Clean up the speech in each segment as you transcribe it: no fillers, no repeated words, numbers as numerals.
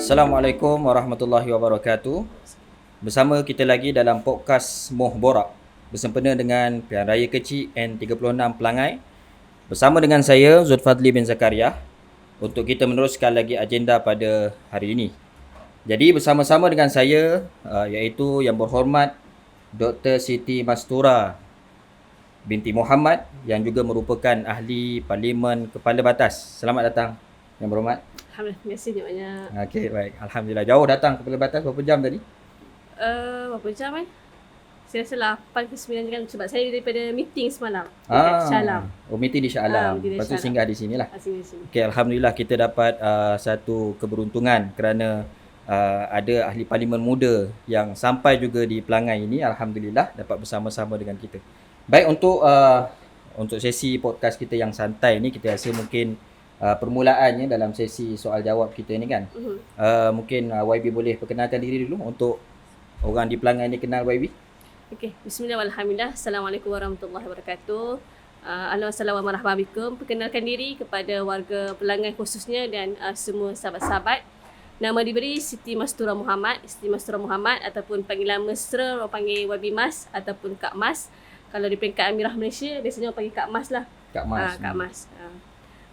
Assalamualaikum warahmatullahi wabarakatuh. Bersama kita lagi dalam podcast Moh Borak bersempena dengan Pilihan Raya Kecil N36 Pelangai. Bersama dengan saya Zulfadli bin Zakaria untuk kita meneruskan lagi agenda pada hari ini. Jadi bersama-sama dengan saya iaitu yang berhormat Dr. Siti Mastura binti Muhammad yang juga merupakan ahli Parlimen Kepala Batas. Selamat datang yang berhormat. Alhamdulillah, terima kasih banyak. Okey, baik. Alhamdulillah. Jauh datang ke Kepala Batas berapa jam tadi? Berapa jam Saya rasa 8 ke 9 jam sebab saya daripada meeting semalam dekat Shah Alam. Oh, meeting di Shah Alam. Meeting di Lepas tu Shah Alam. singgah di sinilah. Sini. Okey, Alhamdulillah kita dapat satu keberuntungan kerana ada ahli parlimen muda yang sampai juga di Pelangai ini. Alhamdulillah dapat bersama-sama dengan kita. Baik, untuk sesi podcast kita yang santai ni, kita rasa mungkin permulaannya dalam sesi soal jawab kita ni kan. Mungkin YB boleh perkenalkan diri dulu untuk orang di Pelangai ni kenal YB. Okey, bismillahirrahmanirrahim. Assalamualaikum warahmatullahi wabarakatuh. Assalamualaikum warahmatullahi wabarakatuh. Perkenalkan diri kepada warga Pelangai khususnya dan semua sahabat-sahabat. Nama diberi Siti Mastura Muhammad. Siti Mastura Muhammad ataupun panggilan mesra orang panggil YB Mas ataupun Kak Mas. Kalau di peringkat Amirah Malaysia biasanya orang panggil Kak Mas lah. Kak Mas. Kak Mas.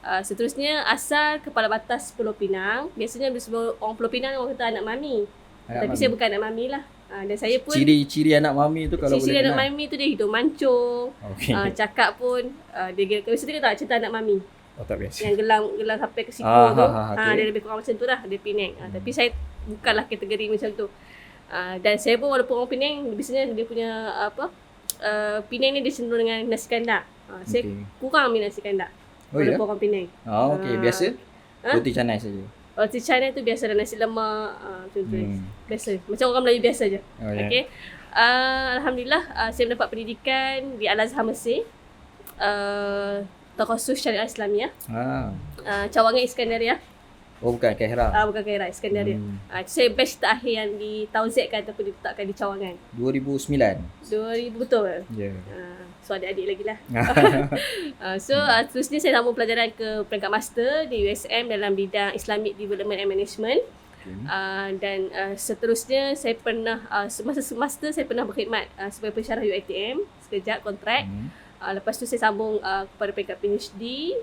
Seterusnya asal Kepala Batas Pulau Pinang. Biasanya orang Pulau Pinang orang kata anak mami. Tapi saya bukan anak mami lah. Dan saya pun Ciri-ciri anak mami tu kalau boleh ciri anak kenal. mami tu dia hidung mancung. Okey. Cakap pun dia biasa dia tak cerita anak mami. Oh, tak biasa. Yang gelang sampai ke siku tu. Okay. Dia lebih kurang macam tu lah, dia Penang. Tapi saya bukanlah kategori macam tu. Dan saya pun walaupun orang Penang, biasanya dia punya Penang ni dia cenderung dengan nasi kandak. Saya kurang minat nasi kandak. Walaupun orang Penang. Okey, biasa roti canai saja. Roti canai tu biasa ada nasi lemak, macam tu. Biasa. Macam orang Melayu biasa je. Okey. Alhamdulillah saya mendapat pendidikan di Al-Azhar Mesir. Takhasus Syariah Islamiah. Cawangan Iskandaria. Oh, bukan Kehra. Bukan Khairah, Iskandaria. Saya batch terakhir yang ditauziatkan ataupun diletakkan di Cawangan. 2009. 2000 betul. Ya. So adik-adik lagi lah. Terusnya saya sambung pelajaran ke peringkat master di USM dalam bidang Islamic Development and Management. Dan seterusnya saya pernah semasa master saya pernah berkhidmat sebagai pensyarah UiTM sekejap kontrak. Lepas tu saya sambung kepada peringkat PhD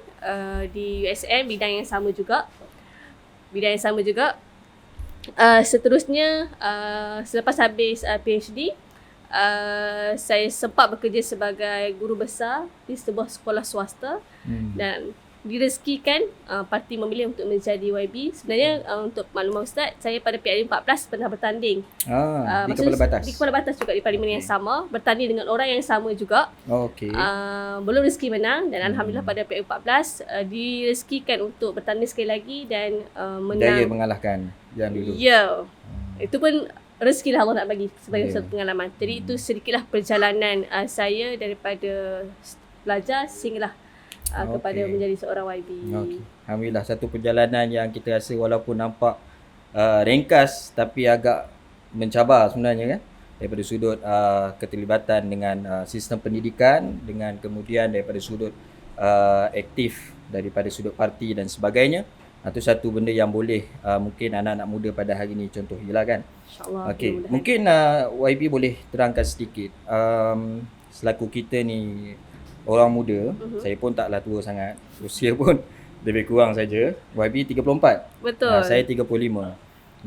di USM bidang yang sama juga. Seterusnya selepas habis PhD saya sempat bekerja sebagai guru besar di sebuah sekolah swasta dan direzekikan parti memilih untuk menjadi YB. Sebenarnya untuk makluman Ustaz, saya pada PRD14 pernah bertanding. Di Kepala Batas. Di Kepala Batas juga di parlimen yang sama, bertanding dengan orang yang sama juga. Okey. Belum rezeki menang dan alhamdulillah pada PRD14 direzekikan untuk bertanding sekali lagi dan menang. Daya mengalahkan yang dulu. Ya. Itu pun rezeki lah Allah nak bagi sebagai satu pengalaman. Jadi itu sedikitlah perjalanan saya daripada belajar sehinggalah kepada menjadi seorang YB. Okey. Alhamdulillah, satu perjalanan yang kita rasa walaupun nampak ringkas tapi agak mencabar sebenarnya kan, daripada sudut keterlibatan dengan sistem pendidikan, dengan kemudian daripada sudut aktif daripada sudut parti dan sebagainya. Itu satu benda yang boleh mungkin anak-anak muda pada hari ini contohilah kan. InsyaAllah. Okey, mungkin YB boleh terangkan sedikit selaku kita ni orang muda, saya pun taklah tua sangat. Usia pun lebih kurang saja. YB 34. Betul. Saya 35.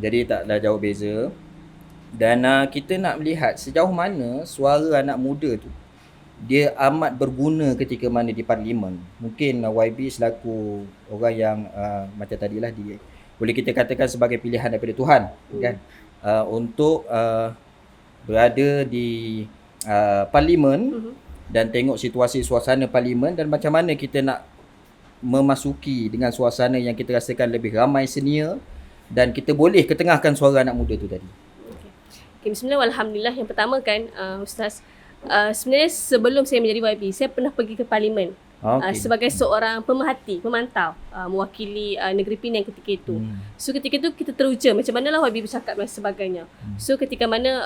Jadi taklah jauh beza. Dan kita nak melihat sejauh mana suara anak muda tu dia amat berguna ketika mana di parlimen. Mungkin YB selaku orang yang macam tadilah boleh kita katakan sebagai pilihan daripada Tuhan kan, untuk berada di parlimen dan tengok situasi suasana parlimen dan macam mana kita nak memasuki dengan suasana yang kita rasakan lebih ramai senior dan kita boleh ketengahkan suara anak muda tu tadi. Okay, bismillah, alhamdulillah. Yang pertama kan Ustaz, sebenarnya sebelum saya menjadi YB, saya pernah pergi ke parlimen sebagai seorang pemerhati, pemantau, mewakili negeri Penang ketika itu. So ketika itu kita teruja macam manalah YB bercakap dan sebagainya. So ketika mana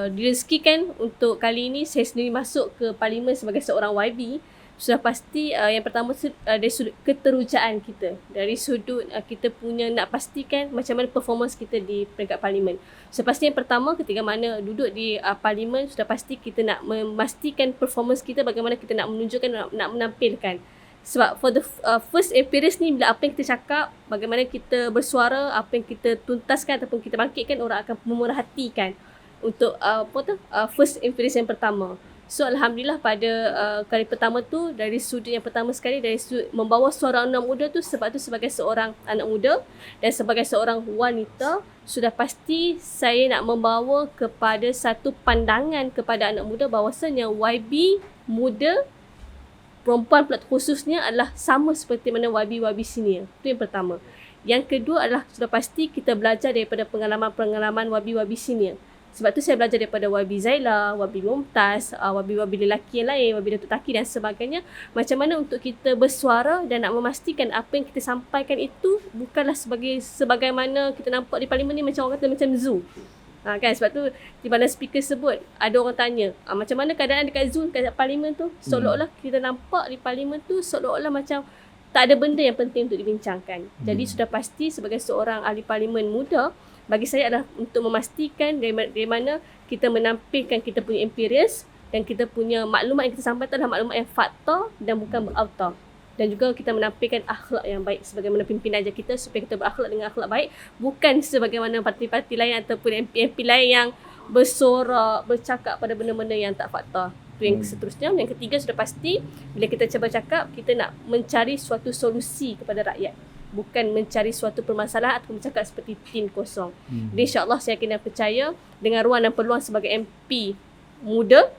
direzekikan untuk kali ini saya sendiri masuk ke parlimen sebagai seorang YB, sudah pasti yang pertama dari sudut keterujaan kita, dari sudut kita punya nak pastikan macam mana performance kita di peringkat parlimen. Sudah pasti yang pertama ketika mana duduk di parlimen, sudah pasti kita nak memastikan performance kita, bagaimana kita nak menunjukkan, nak menampilkan. Sebab for the first appearance ni, bila apa yang kita cakap, bagaimana kita bersuara, apa yang kita tuntaskan ataupun kita bangkitkan, orang akan memerhatikan untuk first appearance yang pertama. So Alhamdulillah pada kali pertama tu, dari sudut yang pertama sekali, dari sudut membawa suara anak muda tu, sebab tu sebagai seorang anak muda dan sebagai seorang wanita, sudah pasti saya nak membawa kepada satu pandangan kepada anak muda bahawasanya YB muda, perempuan pula khususnya adalah sama seperti mana YB senior. Itu yang pertama. Yang kedua adalah sudah pasti kita belajar daripada pengalaman-pengalaman YB senior. Sebab tu saya belajar daripada YB Zaila, YB Mumtaz, YB lelaki yang lain, YB Datuk Taki dan sebagainya. Macam mana untuk kita bersuara dan nak memastikan apa yang kita sampaikan itu bukanlah sebagaimana kita nampak di parlimen ni, macam orang kata macam zoo. Kan, sebab tu di mana speaker sebut, ada orang tanya macam mana keadaan dekat zoo, dekat parlimen tu. Seolah-olah kita nampak di parlimen tu seolah-olah macam tak ada benda yang penting untuk dibincangkan. Jadi sudah pasti sebagai seorang ahli parlimen muda, bagi saya adalah untuk memastikan dari mana kita menampilkan kita punya empirics dan kita punya maklumat yang kita sampaikan adalah maklumat yang fakta dan bukan berauta. Dan juga kita menampilkan akhlak yang baik sebagaimana pimpinan ajar kita, supaya kita berakhlak dengan akhlak baik, bukan sebagaimana parti-parti lain ataupun MP-MP lain yang bersorak, bercakap pada benda-benda yang tak fakta. Itu yang seterusnya. Yang ketiga sudah pasti, bila kita cuba cakap, kita nak mencari suatu solusi kepada rakyat, bukan mencari suatu permasalahan atau bercakap seperti tin kosong. Jadi insyaAllah saya kena percaya dengan ruang dan peluang sebagai MP muda,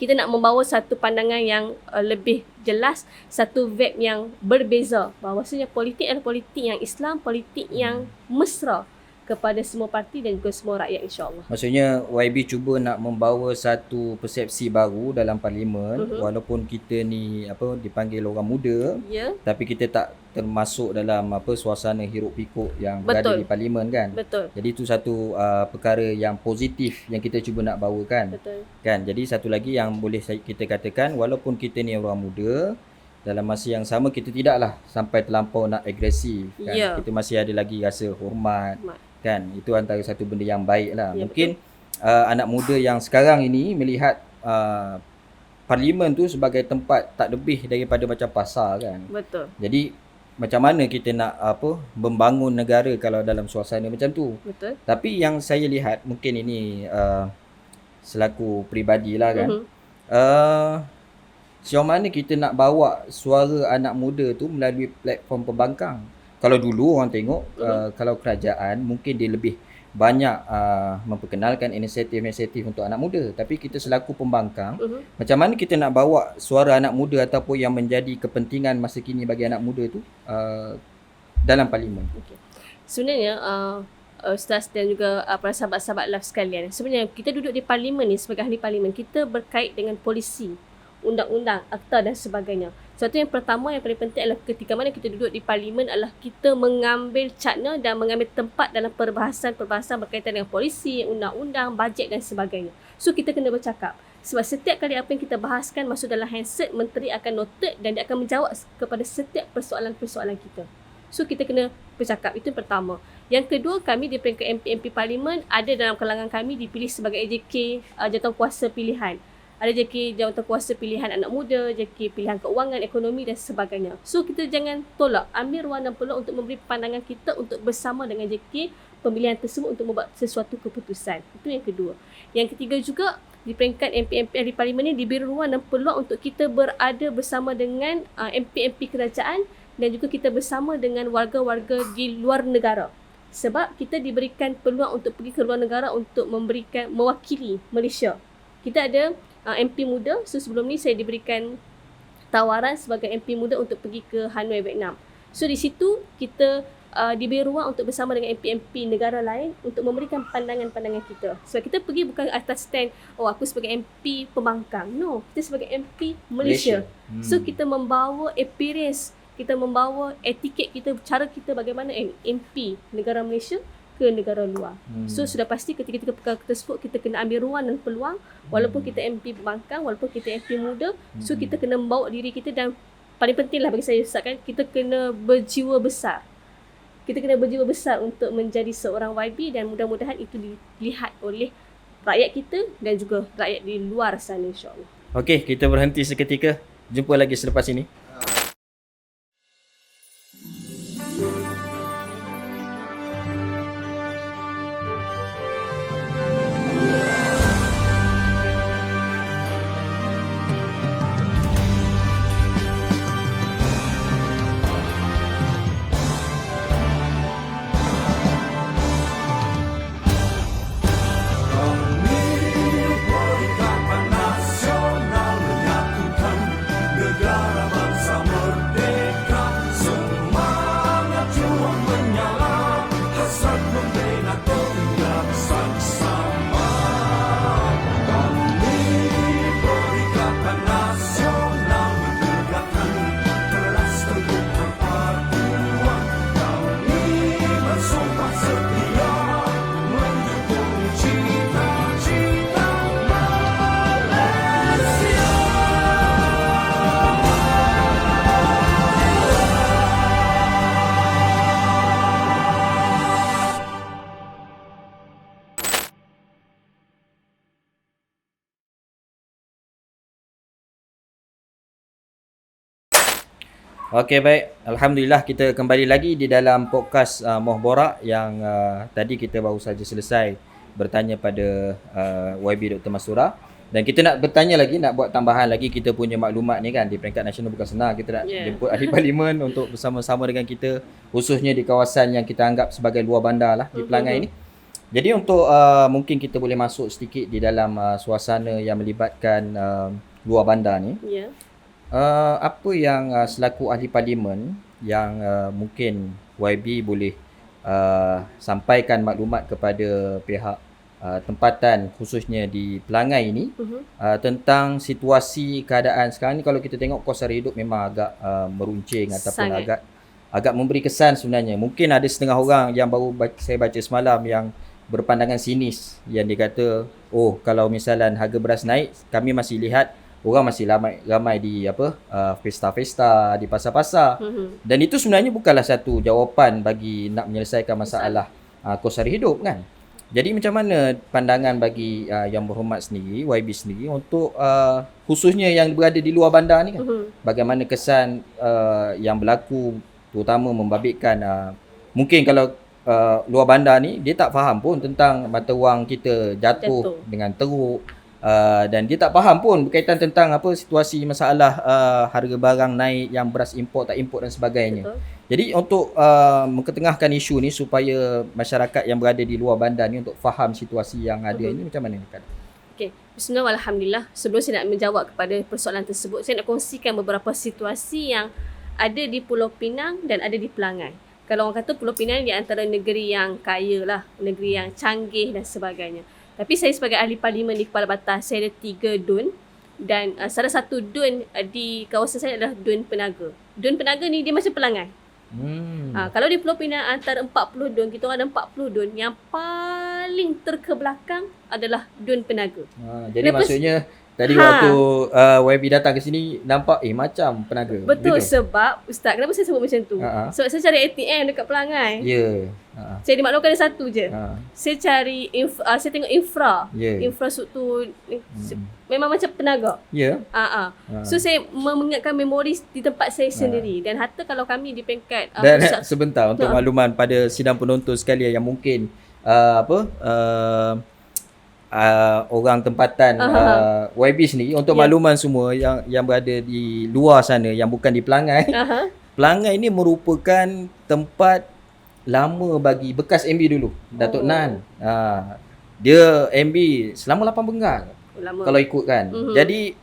kita nak membawa satu pandangan yang lebih jelas, satu vibe yang berbeza, bahawasanya politik adalah politik yang Islam, politik yang mesra kepada semua parti dan juga semua rakyat, insyaAllah. Maksudnya YB cuba nak membawa satu persepsi baru dalam parlimen, walaupun kita ni dipanggil orang muda, tapi kita tak termasuk dalam suasana hiruk pikuk yang berada di parlimen kan. Betul. Jadi itu satu perkara yang positif yang kita cuba nak bawakan. Betul. Kan. Jadi satu lagi yang boleh kita katakan, walaupun kita ni orang muda, dalam masa yang sama kita tidaklah sampai terlampau nak agresif kan. Kita masih ada lagi rasa hormat. Kan, itu antara satu benda yang baik lah. Mungkin anak muda yang sekarang ini melihat parlimen tu sebagai tempat tak lebih daripada macam pasar kan. Betul. Jadi macam mana kita nak membangun negara kalau dalam suasana macam tu. Betul. Tapi yang saya lihat, mungkin ini selaku peribadi lah kan, sejauh mana kita nak bawa suara anak muda tu melalui platform pembangkang. Kalau dulu orang tengok kalau kerajaan mungkin dia lebih banyak memperkenalkan inisiatif-inisiatif untuk anak muda, tapi kita selaku pembangkang, macam mana kita nak bawa suara anak muda ataupun yang menjadi kepentingan masa kini bagi anak muda tu dalam parlimen? Sebenarnya Ustaz dan juga para sahabat-sahabat live sekalian, sebenarnya kita duduk di parlimen ni sebagai ahli parlimen, kita berkait dengan polisi, undang-undang, akta dan sebagainya. Satu yang pertama yang paling penting adalah ketika mana kita duduk di parlimen adalah kita mengambil cakna dan mengambil tempat dalam perbahasan-perbahasan berkaitan dengan polisi, undang-undang, bajet dan sebagainya. So kita kena bercakap. Sebab setiap kali apa yang kita bahaskan masuk dalam handset, menteri akan noted dan dia akan menjawab kepada setiap persoalan-persoalan kita. So kita kena bercakap. Itu yang pertama. Yang kedua, kami di peringkat MP parlimen ada dalam kalangan kami dipilih sebagai AJK jawatankuasa pilihan. Ada JK jawatankuasa pilihan anak muda, JK pilihan keuangan, ekonomi dan sebagainya. So kita jangan tolak, ambil ruang dan peluang untuk memberi pandangan kita untuk bersama dengan JK pemilihan tersebut untuk membuat sesuatu keputusan. Itu yang kedua. Yang ketiga juga, di peringkat MP di parlimen ini diberi ruang dan peluang untuk kita berada bersama dengan MP kerajaan dan juga kita bersama dengan warga-warga di luar negara. Sebab kita diberikan peluang untuk pergi ke luar negara untuk mewakili Malaysia. Kita ada MP muda, so sebelum ni saya diberikan tawaran sebagai MP muda untuk pergi ke Hanoi, Vietnam. So di situ kita diberi ruang untuk bersama dengan MP negara lain untuk memberikan pandangan-pandangan kita. Sebab kita pergi bukan atas stand, aku sebagai MP pembangkang. No, kita sebagai MP Malaysia. So kita membawa experience, kita membawa etiket kita, cara kita bagaimana MP negara Malaysia ke ke negara luar. So sudah pasti ketika perkara tersebut kita kena ambil ruang dan peluang, walaupun kita MP pembangkang, walaupun kita MP muda, so kita kena bawa diri kita, dan paling penting lah bagi saya Ustaz kan, kita kena berjiwa besar. Kita kena berjiwa besar untuk menjadi seorang YB, dan mudah-mudahan itu dilihat oleh rakyat kita dan juga rakyat di luar sana, insya-Allah. Okey, kita berhenti seketika. Jumpa lagi selepas ini. Okey, baik. Alhamdulillah kita kembali lagi di dalam podcast Moh Borak yang tadi kita baru saja selesai bertanya pada YB Dr. Mastura, dan kita nak bertanya lagi, nak buat tambahan lagi kita punya maklumat ni kan. Di peringkat nasional bukan senang, kita nak jemput ahli parlimen untuk bersama-sama dengan kita, khususnya di kawasan yang kita anggap sebagai luar bandar lah di Pelangai ni. Jadi untuk mungkin kita boleh masuk sedikit di dalam suasana yang melibatkan luar bandar ni. Apa yang selaku ahli parlimen yang mungkin YB boleh sampaikan maklumat kepada pihak tempatan khususnya di Pelangai ini tentang situasi keadaan sekarang ni? Kalau kita tengok kos sara hidup memang agak meruncing ataupun agak memberi kesan sebenarnya. Mungkin ada setengah orang yang baru saya baca semalam yang berpandangan sinis, yang dia kata, oh kalau misalnya harga beras naik, kami masih lihat orang masih ramai di pesta-pesta, di pasar-pasar. Dan itu sebenarnya bukanlah satu jawapan bagi nak menyelesaikan masalah kos sara hidup kan. Jadi macam mana pandangan bagi yang berhormat sendiri, YB sendiri, untuk khususnya yang berada di luar bandar ni kan? Bagaimana kesan yang berlaku, terutama membabitkan mungkin kalau luar bandar ni dia tak faham pun tentang mata wang kita jatuh dengan teruk. Dan dia tak faham pun berkaitan tentang situasi masalah harga barang naik, yang beras import tak import dan sebagainya. Jadi untuk mengetengahkan isu ni supaya masyarakat yang berada di luar bandar ni untuk faham situasi yang ada ini, macam mana Kak? Okey, bismillah, alhamdulillah. Sebelum saya nak menjawab kepada persoalan tersebut, saya nak kongsikan beberapa situasi yang ada di Pulau Pinang dan ada di Pelangai. Kalau orang kata Pulau Pinang di antara negeri yang kaya lah, negeri yang canggih dan sebagainya. Tapi saya sebagai ahli parlimen di Kepala Batas, saya ada 3 DUN, dan salah satu DUN di kawasan saya adalah DUN Penaga. DUN Penaga ni dia macam Pelangai. Kalau di Pulau Pinang antara 40 DUN, kita orang ada 40 DUN, yang paling terkebelakang adalah DUN Penaga. Jadi maksudnya tadi waktu YB datang ke sini nampak macam Penaga. Betul, begitu? Sebab Ustaz, kenapa saya sebut macam tu? Sebab saya cari ATM dekat Pelangai. Saya dimaklumkan ada satu je. Saya cari saya tengok infrastruktur memang macam Penaga. So saya mengingatkan memori di tempat saya sendiri, dan hatta kalau kami di peringkat dan sebentar untuk makluman pada sidang penonton sekalian yang mungkin orang tempatan YB sendiri, untuk makluman semua yang berada di luar sana yang bukan di Pelangai. Pelangai ni merupakan tempat lama bagi bekas MB dulu, Datuk Nan. Dia MB selama 8 penggal kalau ikutkan. Jadi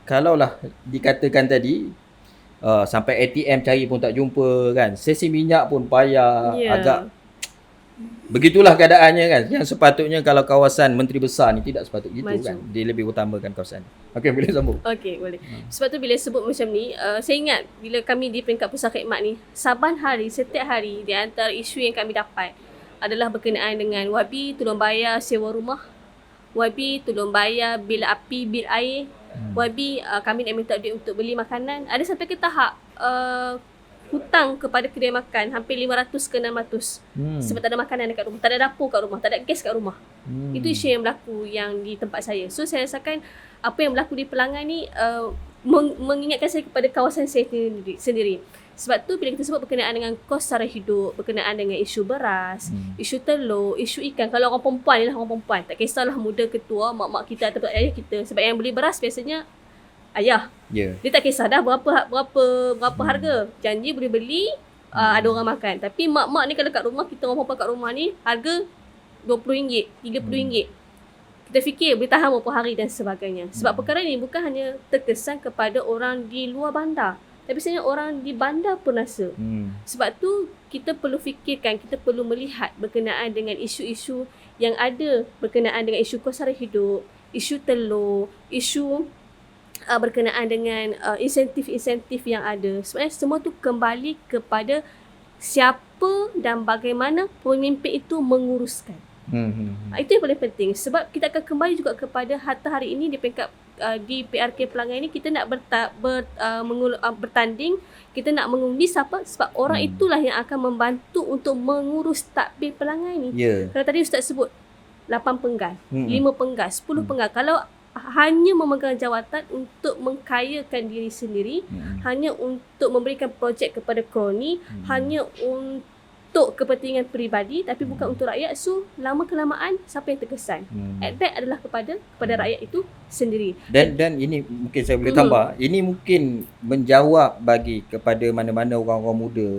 kalaulah dikatakan tadi sampai ATM cari pun tak jumpa kan, sesi minyak pun payah, agak begitulah keadaannya kan. Yang sepatutnya kalau kawasan Menteri Besar ni tidak sepatutnya gitu kan. Dia lebih utamakan kawasan. Okey, boleh sambung. Okey, boleh. Sebab tu bila sebut macam ni, saya ingat bila kami di peringkat pusat khidmat ni, saban hari, setiap hari, di antara isu yang kami dapat adalah berkenaan dengan YB tolong bayar sewa rumah, YB tolong bayar bil api, bil air, YB kami nak minta duit untuk beli makanan. Ada sampai ke tahap hutang kepada kedai makan hampir 500 ke 600 sebab tak ada makanan dekat rumah, tak ada dapur kat rumah, tak ada gas kat rumah. Itu isu yang berlaku yang di tempat saya. So saya rasakan apa yang berlaku di Pelangan ni mengingatkan saya kepada kawasan saya sendiri. Sebab tu bila kita sebut berkenaan dengan kos sara hidup, berkenaan dengan isu beras, isu telur, isu ikan. Kalau orang perempuan ni lah orang perempuan, tak kisahlah muda ke tua, mak-mak kita atau ayah kita. Sebab yang beli beras biasanya ayah. Dia tak kisah dah berapa harga. Janji boleh beli, ada orang makan. Tapi mak-mak ni kalau kat rumah, kita orang perempuan kat rumah ni, harga RM20, RM30. Kita fikir boleh tahan berapa hari dan sebagainya. Sebab perkara ni bukan hanya terkesan kepada orang di luar bandar, tapi sebenarnya orang di bandar pun rasa. Sebab tu kita perlu fikirkan, kita perlu melihat berkenaan dengan isu-isu yang ada berkenaan dengan isu kos sara hidup, isu telur, isu berkenaan dengan insentif-insentif yang ada. Sebenarnya semua tu kembali kepada siapa dan bagaimana pemimpin itu menguruskan. Itu yang paling penting. Sebab kita akan kembali juga kepada harta hari ini di peringkat di PRK Pelangan ini, kita nak bertanding, kita nak mengundi siapa? Sebab orang itulah yang akan membantu untuk mengurus takbir Pelangan ni. Kalau tadi Ustaz sebut 8 penggal, 5 penggal, 10 penggal. Kalau hanya memegang jawatan untuk mengkayakan diri sendiri, hanya untuk memberikan projek kepada kroni, hanya untuk kepentingan peribadi tapi bukan untuk rakyat, so lama kelamaan siapa yang terkesan? At back adalah kepada rakyat itu sendiri. Dan ini mungkin saya boleh tambah, ini mungkin menjawab bagi kepada mana-mana orang-orang muda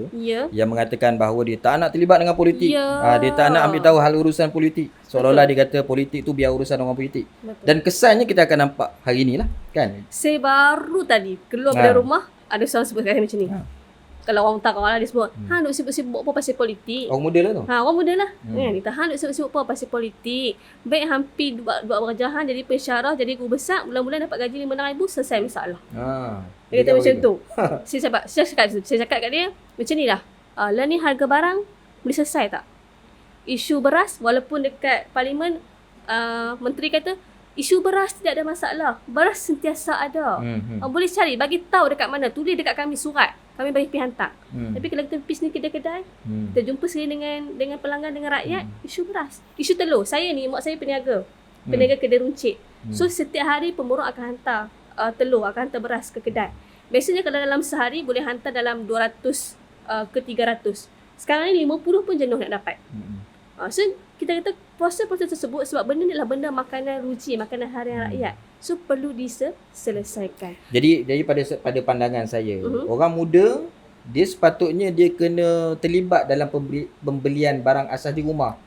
yang mengatakan bahawa dia tak nak terlibat dengan politik. Dia tak nak ambil tahu hal urusan politik. Seolah-olah dia kata politik tu biar urusan orang politik. Dan kesannya kita akan nampak hari ni lah, kan? Saya baru tadi keluar dari rumah, ada seorang sebut kata macam ni. Kalau orang tak kawan lah, dia sebut, duk sibuk-sibuk apa pasal politik. Orang muda lah tu. Orang muda lah. Dia duk sibuk-sibuk apa pasal politik. Baik hampir buat pekerjaan, jadi pensyarah, jadi guru besar, bulan-bulan dapat gaji RM5,000, selesai masalah. Dia kata macam tu. Saya cakap kat dia, macam ni lah. Lah ni harga barang, boleh selesai tak? Isu beras, walaupun dekat parlimen, menteri kata, isu beras tidak ada masalah. Beras sentiasa ada. Boleh cari, bagi tahu dekat mana. Tulis dekat kami surat. Kami bagi pergi hantar. Tapi kalau kita pergi sini kedai-kedai, kita jumpa sekali dengan pelanggan, dengan rakyat, isu beras. Isu telur. Saya ni, mak saya peniaga kedai runcit. So setiap hari pemborong akan hantar telur, akan hantar beras ke kedai. Biasanya kalau dalam sehari boleh hantar dalam 200 ke 300. Sekarang ni 50 pun jenuh nak dapat. So kita kata proses-proses tersebut, sebab benda ni adalah benda makanan ruji, makanan harian rakyat. So perlu diselesaikan. Jadi pada pandangan saya, orang muda dia sepatutnya dia kena terlibat dalam pembelian barang asas di rumah.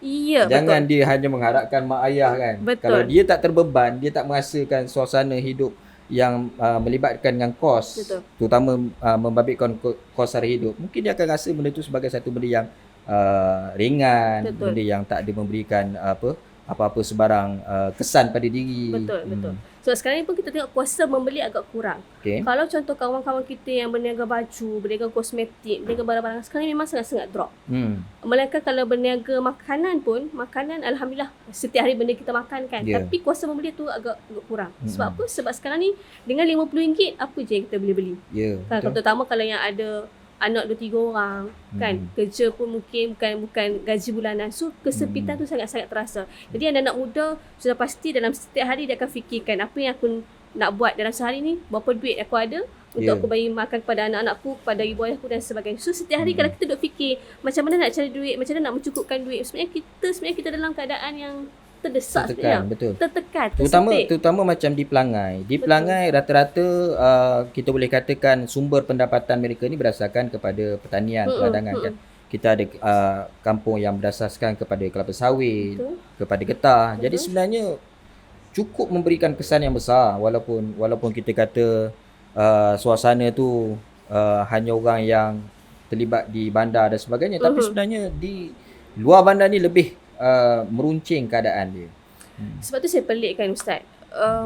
Jangan dia hanya mengharapkan mak ayah, kan. Kalau dia tak terbeban, dia tak merasakan suasana hidup yang melibatkan dengan kos, terutama membabitkan kos sara hidup, mungkin dia akan rasa benda itu sebagai satu benda yang ringan, benda yang tak ada memberikan apa-apa sebarang kesan pada diri. Betul. So sekarang ni pun kita tengok kuasa membeli agak kurang. Kalau contoh kawan-kawan kita yang berniaga baju, berniaga kosmetik, berniaga barang-barang, sekarang ni memang sangat-sangat drop. Melainkan kalau berniaga makanan pun, makanan alhamdulillah setiap hari benda kita makan, kan. Tapi kuasa membeli tu agak kurang. Sebab apa? Sebab sekarang ni dengan RM50 apa je yang kita boleh beli. Kan, terutama kalau yang ada anak 2-3 orang, kan, kerja pun mungkin bukan gaji bulanan. So kesepitan tu sangat-sangat terasa. Jadi anak-anak muda sudah pasti dalam setiap hari dia akan fikirkan, apa yang aku nak buat dalam sehari ni, berapa duit aku ada untuk aku bagi makan kepada anak-anakku, kepada ibu ayahku dan sebagainya. So setiap hari kalau kita duk fikir macam mana nak cari duit, macam mana nak mencukupkan duit, sebenarnya kita dalam keadaan yang terdesak, tertekan, terutama macam di Pelangai. Di Pelangai rata-rata kita boleh katakan sumber pendapatan mereka ni berdasarkan kepada pertanian, peladangan, kan. Kita ada kampung yang berdasarkan kepada kelapa sawit, kepada getah. Jadi sebenarnya cukup memberikan kesan yang besar, walaupun kita kata suasana tu hanya orang yang terlibat di bandar dan sebagainya, tapi sebenarnya di luar bandar ni lebih meruncing keadaan dia. Sebab tu saya pelikkan, Ustaz.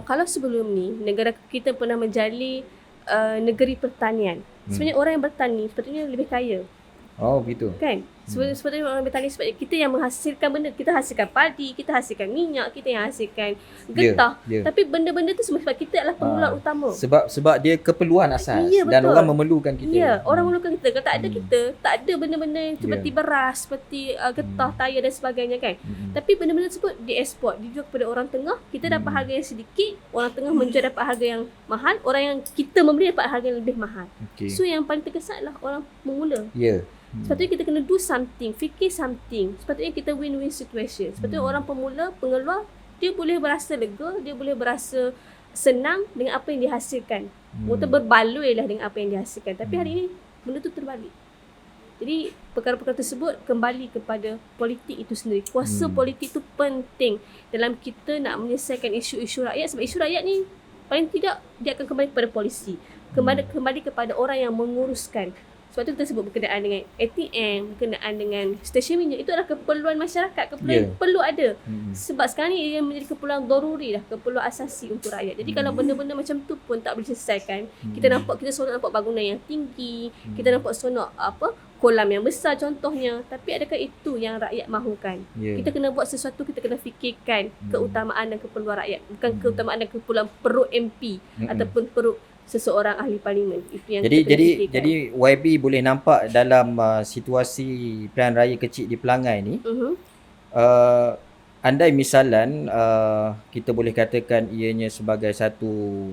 Kalau sebelum ni negara kita pernah menjadi negeri pertanian, sebenarnya orang yang bertani sepatutnya lebih kaya. Oh, begitu. Kan? Seperti orang bertanya, sebab kita yang menghasilkan benda, kita hasilkan padi, kita hasilkan minyak, kita yang hasilkan getah. Tapi benda-benda tu semua sebab kita adalah pengeluar utama. Sebab dia keperluan asas dan orang memerlukan kita. Ya, orang memerlukan kita. Kalau tak ada kita, tak ada benda-benda yang seperti beras, seperti getah, tayar dan sebagainya kan. Tapi benda-benda tersebut dieksport, dijual kepada orang tengah, kita dapat harga yang sedikit, orang tengah menjual dapat harga yang mahal, orang yang kita membeli dapat harga yang lebih mahal. So yang paling terkesan adalah orang pemula. Sepatutnya kita kena do something, fikir something. Sepatutnya kita win-win situation. Sepatutnya orang pemula, pengeluar, dia boleh berasa lega, dia boleh berasa senang dengan apa yang dihasilkan. Mungkin berbaloi lah dengan apa yang dihasilkan. Tapi hari ini, benda tu terbalik. Jadi, perkara-perkara tersebut kembali kepada politik itu sendiri. Kuasa politik itu penting dalam kita nak menyelesaikan isu-isu rakyat. Sebab isu rakyat ni, paling tidak, dia akan kembali kepada polisi. Kembali kepada orang yang menguruskan. Sebab tu kita sebut berkenaan dengan ATM, berkenaan dengan stesen minyak. Itu adalah keperluan masyarakat, keperluan perlu ada. Sebab sekarang ni ia menjadi keperluan daruri dah, keperluan asasi untuk rakyat. Jadi kalau benda-benda macam tu pun tak boleh selesaikan, kita seronok nampak bangunan yang tinggi, kita nampak seronok kolam yang besar contohnya. Tapi adakah itu yang rakyat mahukan? Kita kena buat sesuatu, kita kena fikirkan keutamaan dan keperluan rakyat. Bukan keutamaan dan keperluan perut MP ataupun perut seseorang ahli parlimen. Itu yang jadi YB boleh nampak dalam situasi pilihan raya kecil di Pelangai ni, andai misalan kita boleh katakan ianya sebagai satu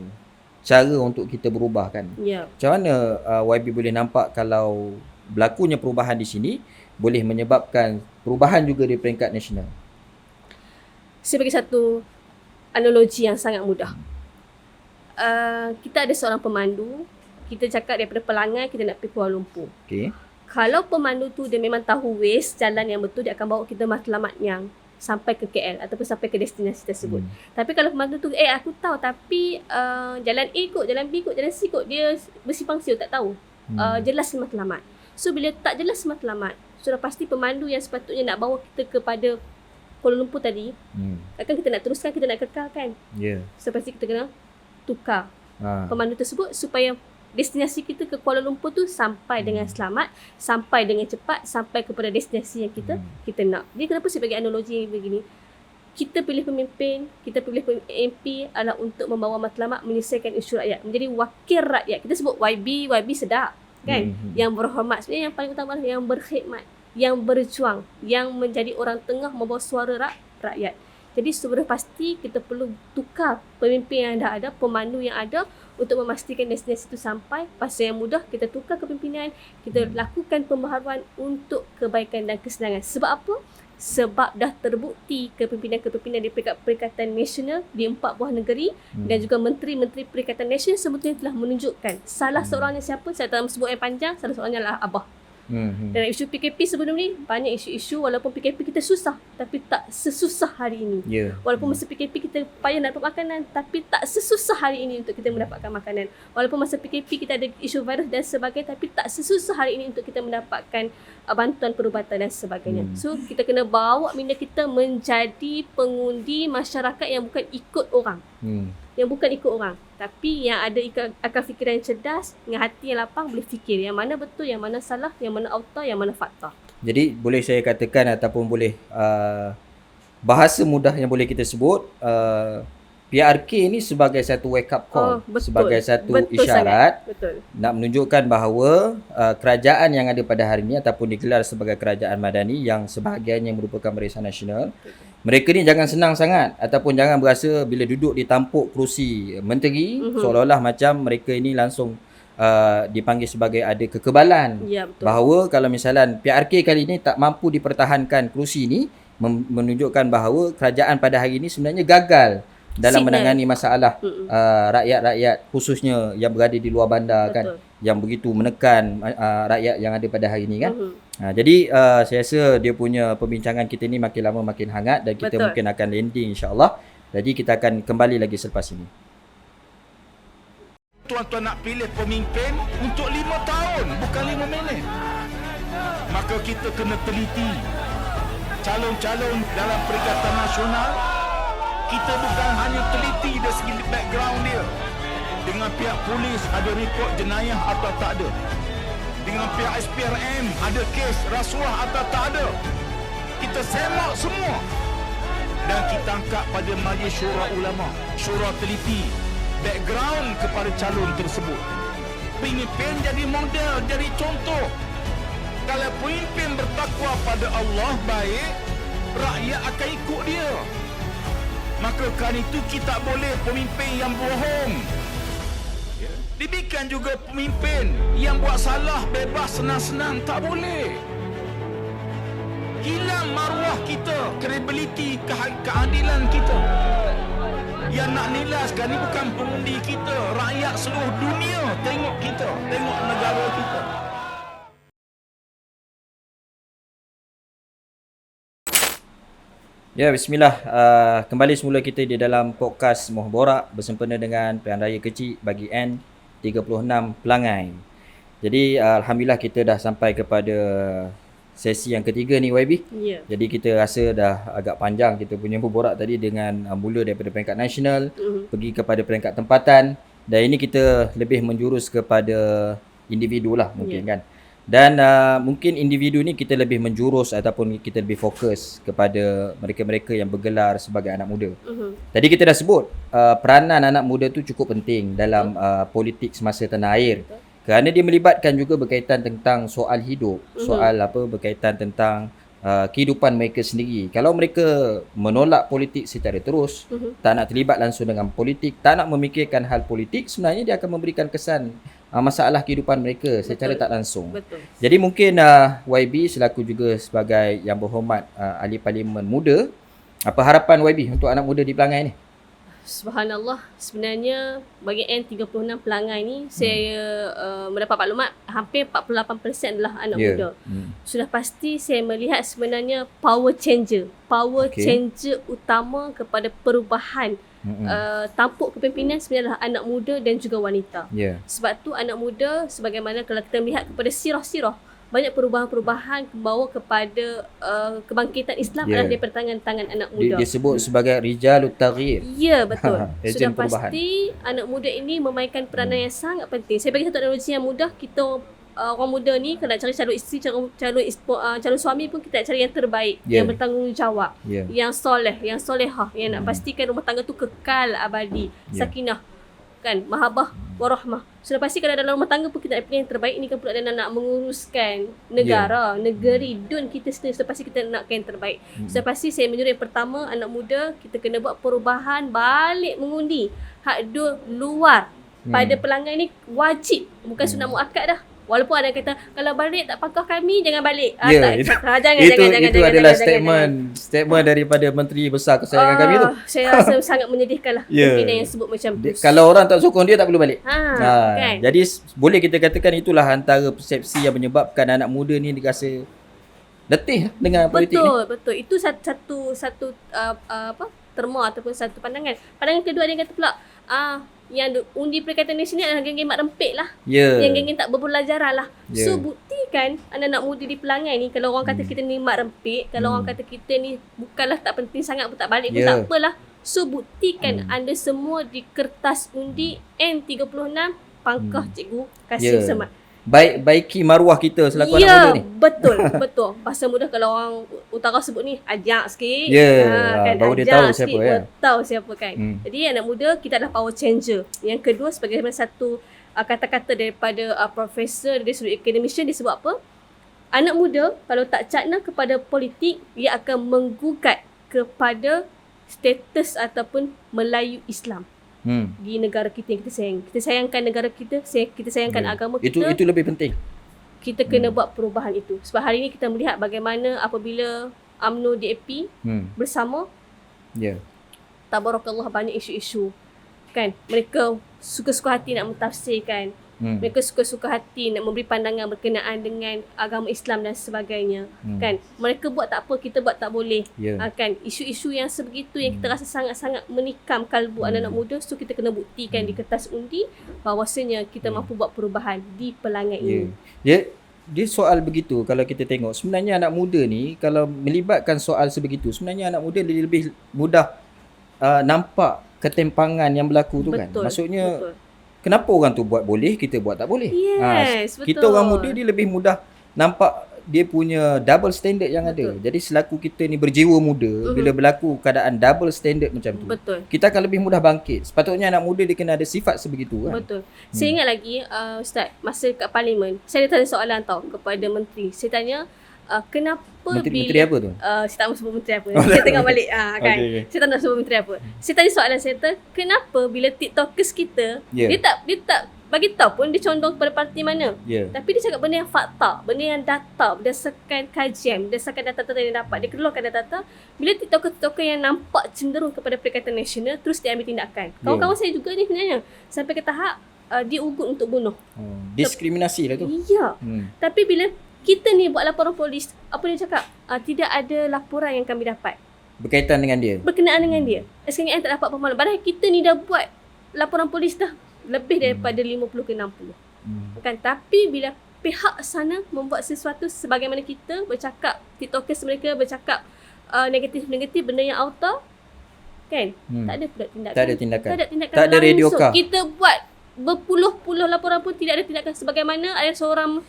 cara untuk kita berubah kan. Macam mana YB boleh nampak kalau berlakunya perubahan di sini boleh menyebabkan perubahan juga di peringkat nasional? Saya bagi satu analogi yang sangat mudah. Kita ada seorang pemandu, kita cakap daripada Pelangai kita nak pergi Kuala Lumpur. Kalau pemandu tu dia memang tahu ways jalan yang betul, dia akan bawa kita matlamatnya sampai ke KL ataupun sampai ke destinasi tersebut. Tapi kalau pemandu tu aku tahu tapi jalan A kot, jalan B kot, jalan C kot, dia bersipang siur tak tahu. Jelas matlamat. So bila tak jelas matlamat, sudah pasti pemandu yang sepatutnya nak bawa kita kepada Kuala Lumpur tadi, akan kita nak teruskan, kita nak kekalkan. So pasti kita kena tukar pemandu tersebut supaya destinasi kita ke Kuala Lumpur tu sampai dengan selamat, sampai dengan cepat, sampai kepada destinasi yang kita nak. Jadi kenapa saya bagi analogi begini? Kita pilih pemimpin, kita pilih MP adalah untuk membawa matlamat, menyelesaikan isu rakyat, menjadi wakil rakyat. Kita sebut YB sedap kan? Yang berhormat. Sebenarnya yang paling utama adalah yang berkhidmat, yang berjuang, yang menjadi orang tengah membawa suara rakyat. Jadi sudah pasti kita perlu tukar pemimpin yang dah ada, pemandu yang ada untuk memastikan destinasi itu sampai. Pasal yang mudah, kita tukar kepimpinan, kita lakukan pembaharuan untuk kebaikan dan kesenangan. Sebab apa? Sebab dah terbukti kepimpinan-kepimpinan di Perikatan Nasional di 4 buah negeri dan juga menteri-menteri Perikatan Nasional sebetulnya telah menunjukkan. Salah seorangnya siapa? Saya tak mahu sebut yang panjang, salah seorangnya adalah Abah. Dan isu PKP sebelum ni banyak isu-isu, walaupun PKP kita susah tapi tak sesusah hari ini. Walaupun masa PKP kita payah nak dapat makanan tapi tak sesusah hari ini untuk kita mendapatkan makanan. Walaupun masa PKP kita ada isu virus dan sebagainya tapi tak sesusah hari ini untuk kita mendapatkan bantuan perubatan dan sebagainya. So kita kena bawa minda kita menjadi pengundi masyarakat yang bukan ikut orang. Yang bukan ikut orang, tapi yang ada akal fikiran yang cerdas, dengan hati yang lapang, boleh fikir yang mana betul, yang mana salah, yang mana auta, yang mana fakta. Jadi boleh saya katakan ataupun boleh bahasa mudah yang boleh kita sebut, PRK ni sebagai satu wake up call, sebagai satu isyarat nak menunjukkan bahawa kerajaan yang ada pada hari ini ataupun digelar sebagai kerajaan madani yang sebahagiannya merupakan barisan nasional, mereka ni jangan senang sangat ataupun jangan berasa bila duduk di tampuk kerusi menteri seolah-olah macam mereka ini langsung dipanggil sebagai ada kekebalan. Bahawa kalau misalan PRK kali ini tak mampu dipertahankan kerusi ini, menunjukkan bahawa kerajaan pada hari ini sebenarnya gagal dalam menangani masalah rakyat-rakyat khususnya yang berada di luar bandar kan, yang begitu menekan rakyat yang ada pada hari ini kan. Jadi saya rasa dia punya perbincangan kita ni makin lama makin hangat dan kita mungkin akan landing insya-Allah. Jadi kita akan kembali lagi selepas ini. Tuan-tuan nak pilih pemimpin untuk 5 tahun, bukan 5 minit. Maka kita kena teliti calon-calon dalam Perikatan Nasional. Kita bukan hanya teliti dari segi background dia, dengan pihak polis ada rekod jenayah atau tak ada, dengan pihak SPRM ada kes rasuah atau tak ada. Kita semak semua dan kita angkat pada Majlis Syura Ulama. Syura teliti background kepada calon tersebut. Pemimpin jadi model, jadi contoh. Kalau pemimpin bertakwa pada Allah baik, rakyat akan ikut dia. Maka kerana itu kita boleh pemimpin yang bohong. Demikian juga pemimpin yang buat salah bebas senang-senang, tak boleh. Hilang maruah kita, kredibiliti, keadilan kita. Yang nak nilai sekarang ni bukan pengundi kita, rakyat seluruh dunia tengok kita, tengok negara kita. Ya, bismillah. Kembali semula kita di dalam podcast Moh Borak bersempena dengan Pilihan Raya Kecil bagi N36 Pelangai. Jadi alhamdulillah kita dah sampai kepada sesi yang ketiga ni, YB. Ya. Jadi kita rasa dah agak panjang kita punya berborak tadi dengan mula daripada peringkat nasional, pergi kepada peringkat tempatan, dan ini kita lebih menjurus kepada individu lah mungkin kan. Dan mungkin individu ni kita lebih menjurus ataupun kita lebih fokus kepada mereka-mereka yang bergelar sebagai anak muda. Tadi kita dah sebut peranan anak muda tu cukup penting dalam politik semasa tanah air. Kerana dia melibatkan juga berkaitan tentang soal hidup, soal berkaitan tentang kehidupan mereka sendiri. Kalau mereka menolak politik secara terus, tak nak terlibat langsung dengan politik, tak nak memikirkan hal politik, sebenarnya dia akan memberikan kesan masalah kehidupan mereka secara tak langsung. Betul. Jadi mungkin YB selaku juga sebagai yang berhormat ahli parlimen muda, apa harapan YB untuk anak muda di Pelangai ni? Subhanallah, sebenarnya bagi N36 Pelangai ni saya mendapat maklumat hampir 48% adalah anak muda. Sudah pasti saya melihat sebenarnya power changer utama kepada perubahan tampuk kepimpinan sebenarnya adalah anak muda dan juga wanita. Sebab tu anak muda, sebagaimana kalau kita melihat kepada sirah-sirah, banyak perubahan-perubahan membawa kepada kebangkitan Islam adalah daripada tangan anak muda. Dia sebut sebagai rijalut taghyir. Ya, betul. Sudah perubahan. pasti anak muda ini memainkan peranan yang sangat penting. Saya bagi satu analogi yang mudah. Kita orang muda ni kalau nak cari calon isteri, calon suami pun kita nak cari yang terbaik, yang bertanggungjawab, yang soleh, yang solehah, yang nak pastikan rumah tangga tu kekal abadi, sakinah, kan, mahabbah, warahmah. Sudah pasti kalau dalam rumah tangga pun kita nak pilih yang terbaik. Ini kan pula nak menguruskan negara, negeri, dun kita sendiri. Sudah pasti kita nakkan yang terbaik. Sudah pasti saya menyuruh yang pertama, anak muda kita kena buat perubahan, balik mengundi hak dua luar pada Pelangai ni wajib, bukan sunat muakkad dah. Walaupun ada kata kalau balik tak pakar kami, jangan balik. Jangan. Itu adalah statement daripada Menteri Besar Kesayangan kami tu. Saya rasa sangat menyedihkan lah pimpinan yang sebut macam tu. Kalau orang tak sokong dia, tak perlu balik. Kan? Jadi boleh kita katakan itulah antara persepsi yang menyebabkan anak muda ni dirasa letih dengan politik ni. Betul. Itu satu terma ataupun satu pandangan. Pandangan kedua dia kata pula yang undi Perikatan Nasional adalah geng-geng mak rempit lah. Yang geng-geng tak berbelajaran lah. So buktikan anak-anak muda di Pelangai ni, kalau orang kata kita ni mak rempit, kalau orang kata kita ni bukanlah tak penting sangat pun tak balik pun tak apalah. So buktikan anda semua di kertas undi N36 pangkah cikgu Kasim Samad. Baiki maruah kita selaku anak muda ni. Betul. Bahasa mudah kalau orang utara sebut ni ajak sikit. Kan, baru dia tahu siapa kan. Tahu siapa kan. Jadi anak muda kita adalah power changer. Yang kedua, sebagai satu kata-kata daripada profesor dari sudut academician, dia sebut apa? Anak muda kalau tak cakna kepada politik, dia akan menggugat kepada status ataupun Melayu Islam. Di negara kita yang kita sayang. Kita sayangkan negara kita, kita sayangkan agama kita. Itu lebih penting. Kita kena buat perubahan itu. Sebab hari ini kita melihat bagaimana apabila UMNO DAP bersama, tabarakallah banyak isu-isu. Kan? Mereka suka-suka hati nak mentafsirkan. Mereka suka-suka hati nak memberi pandangan berkenaan dengan agama Islam dan sebagainya. Kan? Mereka buat tak apa, kita buat tak boleh. Kan? Isu-isu yang sebegitu yang kita rasa sangat-sangat menikam kalbu anak-anak muda. So kita kena buktikan di kertas undi bahawasanya kita mampu buat perubahan di Pelangai ini. Dia soal begitu kalau kita tengok. Sebenarnya anak muda ni kalau melibatkan soal sebegitu, sebenarnya anak muda lebih mudah nampak ketimpangan yang berlaku tu kan. Maksudnya Kenapa orang tu buat boleh, kita buat tak boleh? Yes, Kita betul. orang muda dia lebih mudah nampak dia punya double standard yang ada. Betul. Jadi selaku kita ni berjiwa muda, bila berlaku keadaan double standard macam tu, Betul. kita akan lebih mudah bangkit. Sepatutnya anak muda dia kena ada sifat sebegitu kan. Betul. Saya ingat lagi Ustaz, masa kat parlimen, saya ada tanya soalan tau kepada menteri. Saya tanya kenapa Menteri apa tu? saya tak mahu sebut menteri apa. Saya tengok balik kan. Okay. Saya tak nak sebut menteri apa. Saya tanya soalan saya tu, kenapa bila TikTokers kita Yeah. dia tak bagi tahu pun dia condong kepada parti mana. Ya. Tapi dia cakap benda yang fakta, benda yang data, berdasarkan kajian, berdasarkan data-data yang dia dapat. Dia keluarkan data-data. Bila TikToker-TikToker yang nampak cenderung kepada Perikatan Nasional, terus dia ambil tindakan. Kawan-kawan saya juga ni sebenarnya. Sampai ke tahap dia ugut untuk bunuh. Diskriminasi lah tu. Ya. Tapi bila kita ni buat laporan polis, apa dia cakap? Tidak ada laporan yang kami dapat Berkaitan dengan dia. berkenaan dengan dia. SKN tak dapat pemahaman. Padahal kita ni dah buat laporan polis dah lebih daripada 50 ke 60. Kan? Tapi bila pihak sana membuat sesuatu sebagaimana kita bercakap, TikTokers mereka bercakap negatif-negatif, benda yang auto, kan? Tak ada pula tindakan. Tak ada tindakan. Tak ada tindakan Tak ada langsung. radio kah? Kita buat berpuluh-puluh laporan pun tidak ada tindakan. Sebagaimana ada seorang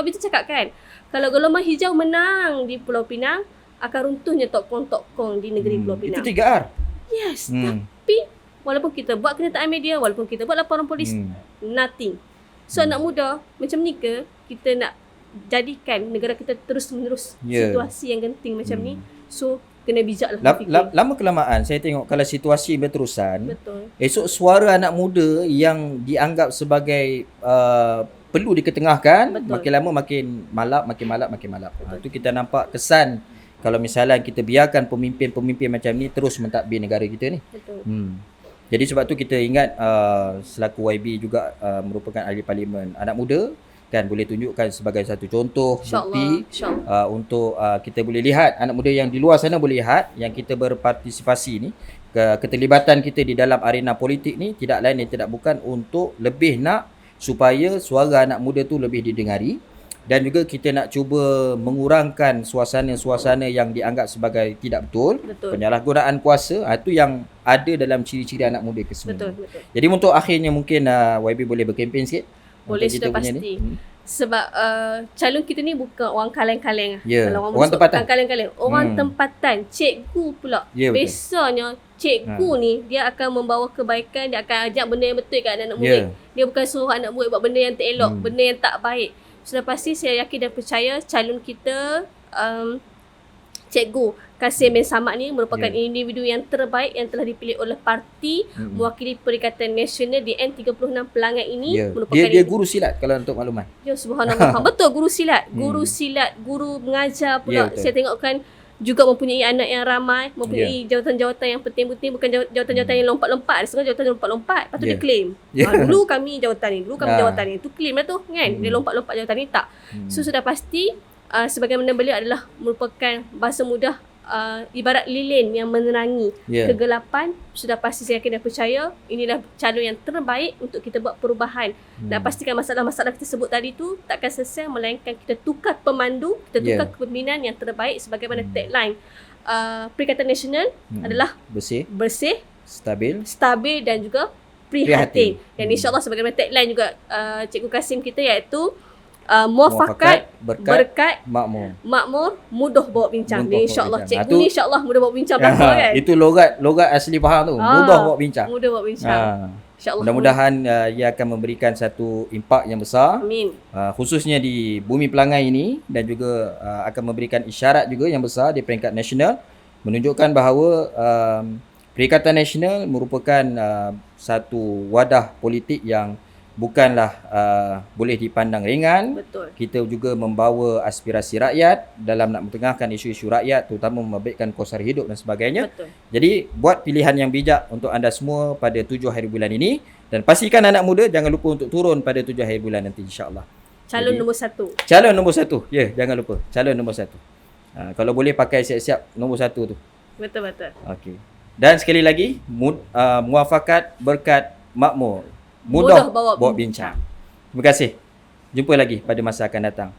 YB tu cakap kan, kalau gelombang hijau menang di Pulau Pinang, akan runtuhnya tokong-tokong di negeri Pulau Pinang. Itu 3R. Yes, tapi walaupun kita buat kenyataan media, walaupun kita buat laporan polis, nothing. So anak muda, macam ni ke kita nak jadikan negara kita terus-menerus situasi yang genting macam ni? So kena bijak lah. Lama kelamaan saya tengok kalau situasi berterusan, Betul. esok suara anak muda yang dianggap sebagai perlu diketengahkan, Betul. makin lama makin malap. Itu kita nampak kesan kalau misalnya kita biarkan pemimpin-pemimpin macam ni terus mentadbir negara kita ni. Betul. Jadi sebab tu kita ingat selaku YB juga merupakan ahli parlimen anak muda, kan boleh tunjukkan sebagai satu contoh bukti untuk kita boleh lihat, anak muda yang di luar sana boleh lihat yang kita berpartisipasi ni, keterlibatan kita di dalam arena politik ni tidak lain dan tidak bukan untuk lebih nak supaya suara anak muda tu lebih didengari, dan juga kita nak cuba mengurangkan suasana-suasana yang dianggap sebagai tidak betul. Penyalahgunaan kuasa, itu yang ada dalam ciri-ciri anak muda ke semua. Betul. Jadi untuk akhirnya mungkin YB boleh berkempen sikit. Boleh, sudah pasti. Sebab calon kita ni bukan orang kaleng-kaleng. Kalau orang tempatan. Kaleng-kaleng. Orang tempatan. Cikgu pula. Biasanya cikgu ni dia akan membawa kebaikan, dia akan ajak benda yang betul kat anak murid. Dia bukan suruh anak murid buat benda yang tak elok, benda yang tak baik. Sudah pasti saya yakin dan percaya calon kita Cikgu Kasim bin Samad ni merupakan individu yang terbaik yang telah dipilih oleh parti mewakili Perikatan Nasional di N36 Pelangai ini. Merupakan dia guru silat kalau untuk makluman. Ya, subhanallah. Betul, guru silat. Guru silat, guru mengajar pula. Saya tengokkan juga mempunyai anak yang ramai, mempunyai jawatan-jawatan yang penting-penting, bukan jawatan-jawatan yang lompat-lompat. Ada setengah jawatan lompat-lompat, lepas tu dia claim. Dulu kami jawatan ni, dulu kami jawatan ni. Itu claim lah tu kan. Dia lompat-lompat jawatan ni, tak. So sudah pasti sebagaimana beliau adalah merupakan bahasa mudah, ibarat lilin yang menerangi kegelapan. Sudah pasti saya yakin dan percaya inilah calon yang terbaik untuk kita buat perubahan. Dan pastikan masalah-masalah kita sebut tadi tu takkan selesai melainkan kita tukar pemandu, kita tukar kepimpinan yang terbaik sebagaimana tagline Perikatan Nasional adalah bersih, stabil dan juga prihatin. Dan insyaAllah sebagaimana tagline juga Cikgu Kasim kita, iaitu muafakat, berkat, makmur, mudah bawa bincang. InsyaAllah cikgu ni insyaAllah mudah bawa bincang belakang kan. Itu logat asli faham tu. Mudah bawa bincang. InsyaAllah. Mudah-mudahan ia akan memberikan satu impak yang besar. Amin. Khususnya di bumi Pelangai ini, dan juga akan memberikan isyarat juga yang besar di peringkat nasional, menunjukkan bahawa Perikatan Nasional merupakan satu wadah politik yang bukanlah boleh dipandang ringan. Betul. Kita juga membawa aspirasi rakyat dalam nak mentengahkan isu-isu rakyat, terutama membabitkan kos hari hidup dan sebagainya. Betul. Jadi buat pilihan yang bijak untuk anda semua pada 7 hari bulan ini, dan pastikan anak muda jangan lupa untuk turun pada 7 hari bulan nanti, insya-Allah. Calon nombor 1. Calon nombor 1. Jangan lupa. Calon nombor 1. Kalau boleh pakai siap-siap nombor 1 tu. Betul. Okey. Dan sekali lagi, muafakat, berkat, makmur, mudah bawa bincang. Terima kasih. Jumpa lagi pada masa akan datang.